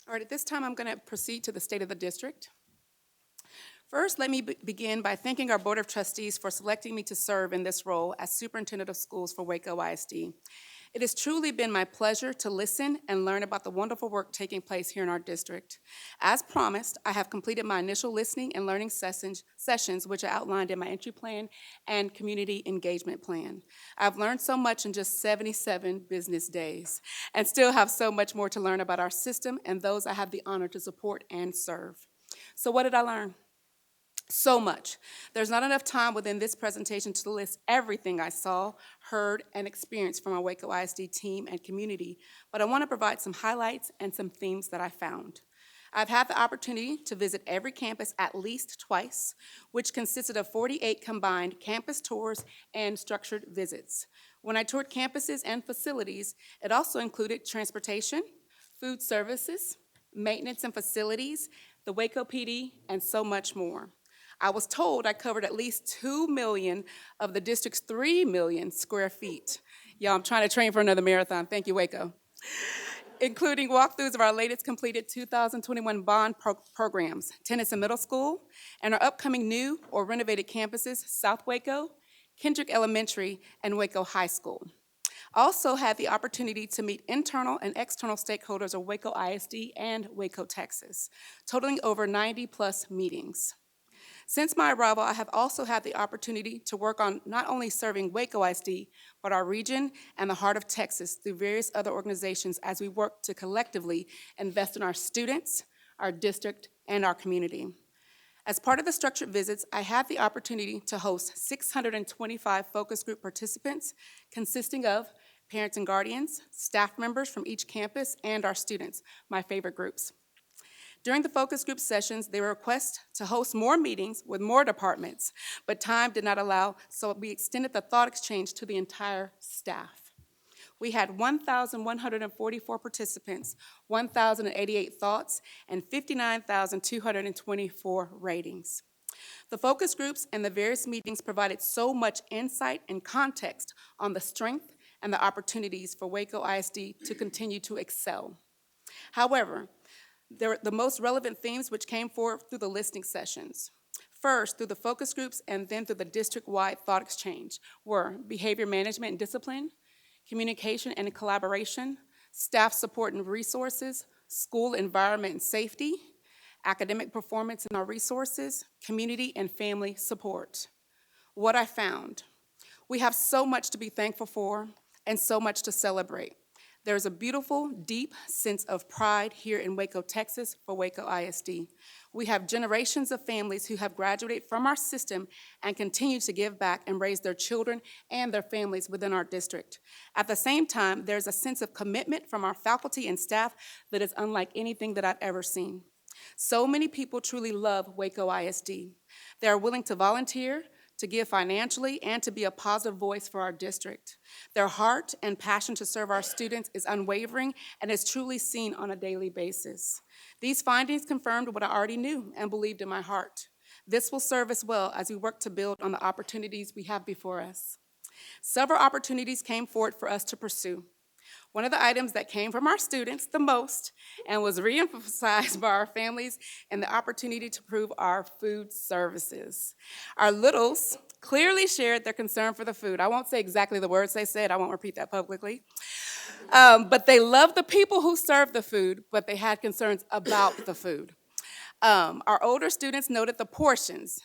All right, at this time, I'm going to proceed to the state of the district. First, let me begin by thanking our Board of Trustees for selecting me to serve in this role as Superintendent of Schools for Waco ISD. It has truly been my pleasure to listen and learn about the wonderful work taking place here in our district. As promised, I have completed my initial listening and learning sessions, which are outlined in my entry plan and community engagement plan. I've learned so much in just 77 business days and still have so much more to learn about our system and those I have the honor to support and serve. So what did I learn? So much. There's not enough time within this presentation to list everything I saw, heard, and experienced from our Waco ISD team and community, but I want to provide some highlights and some themes that I found. I've had the opportunity to visit every campus at least twice, which consisted of 48 combined campus tours and structured visits. When I toured campuses and facilities, it also included transportation, food services, maintenance and facilities, the Waco PD, and so much more. I was told I covered at least 2 million of the district's 3 million square feet. Y'all, I'm trying to train for another marathon. Thank you, Waco. Including walkthroughs of our latest completed 2021 bond programs, Tennyson Middle School, and our upcoming new or renovated campuses, South Waco, Kendrick Elementary, and Waco High School. Also had the opportunity to meet internal and external stakeholders of Waco ISD and Waco, Texas, totaling over 90+ meetings. Since my arrival, I have also had the opportunity to work on not only serving Waco ISD, but our region and the heart of Texas through various other organizations as we work to collectively invest in our students, our district, and our community. As part of the structured visits, I had the opportunity to host 625 focus group participants consisting of parents and guardians, staff members from each campus, and our students, my favorite groups. During the focus group sessions, they were requested to host more meetings with more departments, but time did not allow, so we extended the thought exchange to the entire staff. We had 1,144 participants, 1,088 thoughts, and 59,224 ratings. The focus groups and the various meetings provided so much insight and context on the strength and the opportunities for Waco ISD to continue to excel. However, the most relevant themes which came forward through the listening sessions. First, through the focus groups and then through the district-wide thought exchange were behavior management and discipline, communication and collaboration, staff support and resources, school environment and safety, academic performance and our resources, community and family support. What I found, we have so much to be thankful for and so much to celebrate. There's a beautiful, deep sense of pride here in Waco, Texas for Waco ISD. We have generations of families who have graduated from our system and continue to give back and raise their children and their families within our district. At the same time, there's a sense of commitment from our faculty and staff that is unlike anything that I've ever seen. So many people truly love Waco ISD. They are willing to volunteer, to give financially, and to be a positive voice for our district. Their heart and passion to serve our students is unwavering and is truly seen on a daily basis. These findings confirmed what I already knew and believed in my heart. This will serve us well as we work to build on the opportunities we have before us. Several opportunities came forward for us to pursue. One of the items that came from our students the most and was reemphasized by our families and the opportunity to improve our food services. Our littles clearly shared their concern for the food. I won't say exactly the words they said. I won't repeat that publicly. But they loved the people who served the food, but they had concerns about the food. Our older students noted the portions,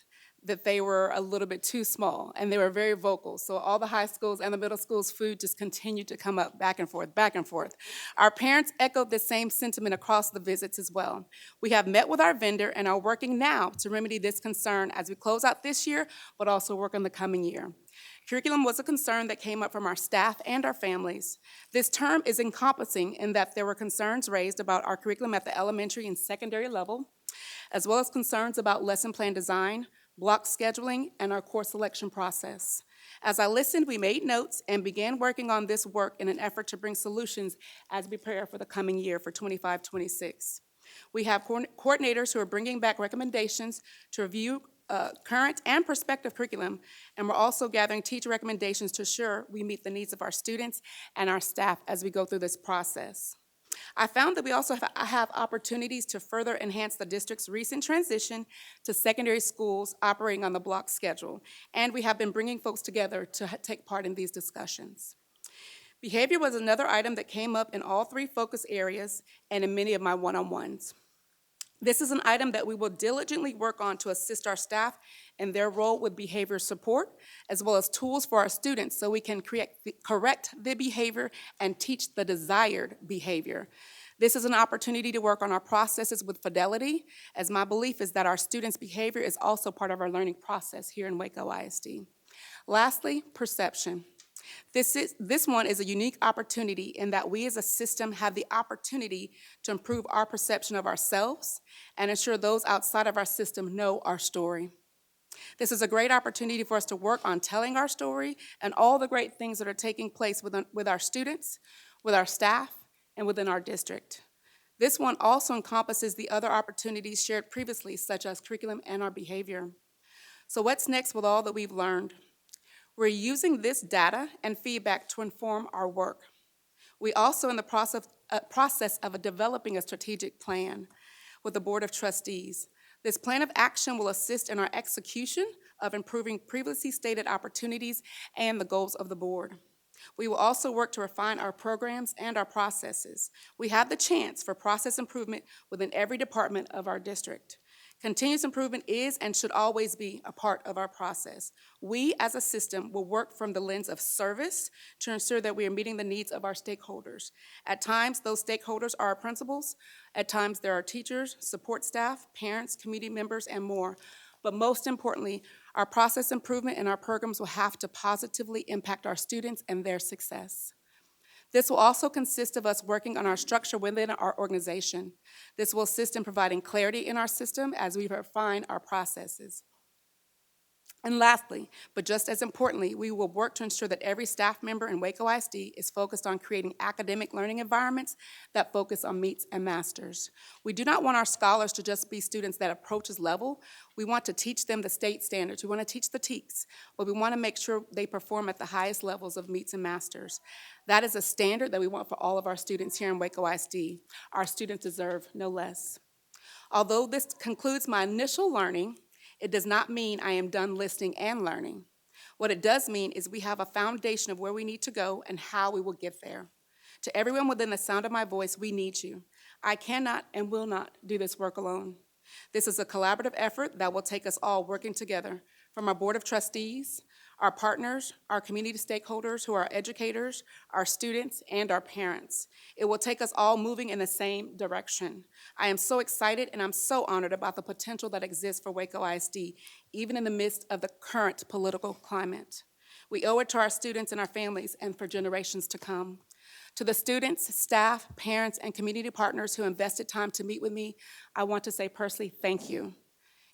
that they were a little bit too small, and they were very vocal. So all the high schools and the middle schools' food just continued to come up back and forth, back and forth. Our parents echoed the same sentiment across the visits as well. We have met with our vendor and are working now to remedy this concern as we close out this year, but also work on the coming year. Curriculum was a concern that came up from our staff and our families. This term is encompassing in that there were concerns raised about our curriculum at the elementary and secondary level, as well as concerns about lesson plan design, block scheduling, and our course selection process. As I listened, we made notes and began working on this work in an effort to bring solutions as we prepare for the coming year for 25-26. We have coordinators who are bringing back recommendations to review current and prospective curriculum, and we're also gathering teacher recommendations to ensure we meet the needs of our students and our staff as we go through this process. I found that we also have opportunities to further enhance the district's recent transition to secondary schools operating on the block schedule, and we have been bringing folks together to take part in these discussions. Behavior was another item that came up in all three focus areas and in many of my one-on-ones. This is an item that we will diligently work on to assist our staff in their role with behavior support, as well as tools for our students so we can correct the behavior and teach the desired behavior. This is an opportunity to work on our processes with fidelity, as my belief is that our students' behavior is also part of our learning process here in Waco ISD. Lastly, perception. This one is a unique opportunity in that we as a system have the opportunity to improve our perception of ourselves and ensure those outside of our system know our story. This is a great opportunity for us to work on telling our story and all the great things that are taking place with our students, with our staff, and within our district. This one also encompasses the other opportunities shared previously, such as curriculum and our behavior. So what's next with all that we've learned? We're using this data and feedback to inform our work. We also in the process of developing a strategic plan with the Board of Trustees. This plan of action will assist in our execution of improving previously stated opportunities and the goals of the board. We will also work to refine our programs and our processes. We have the chance for process improvement within every department of our district. Continuous improvement is and should always be a part of our process. We, as a system, will work from the lens of service to ensure that we are meeting the needs of our stakeholders. At times, those stakeholders are our principals. At times, there are teachers, support staff, parents, community members, and more. But most importantly, our process improvement and our programs will have to positively impact our students and their success. This will also consist of us working on our structure within our organization. This will assist in providing clarity in our system as we refine our processes. And lastly, but just as importantly, we will work to ensure that every staff member in Waco ISD is focused on creating academic learning environments that focus on meets and masters. We do not want our scholars to just be students that approaches level. We want to teach them the state standards. We want to teach the TEKS, but we want to make sure they perform at the highest levels of meets and masters. That is a standard that we want for all of our students here in Waco ISD. Our students deserve no less. Although this concludes my initial learning, it does not mean I am done listening and learning. What it does mean is we have a foundation of where we need to go and how we will get there. To everyone within the sound of my voice, we need you. I cannot and will not do this work alone. This is a collaborative effort that will take us all working together, from our Board of Trustees, our partners, our community stakeholders who are educators, our students, and our parents. It will take us all moving in the same direction. I am so excited and I'm so honored about the potential that exists for Waco ISD, even in the midst of the current political climate. We owe it to our students and our families and for generations to come. To the students, staff, parents, and community partners who invested time to meet with me, I want to say personally, thank you.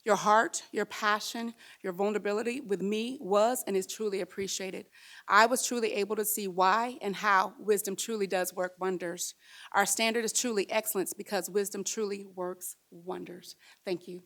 Your heart, your passion, your vulnerability with me was and is truly appreciated. I was truly able to see why and how wisdom truly does work wonders. Our standard is truly excellence because wisdom truly works wonders. Thank you.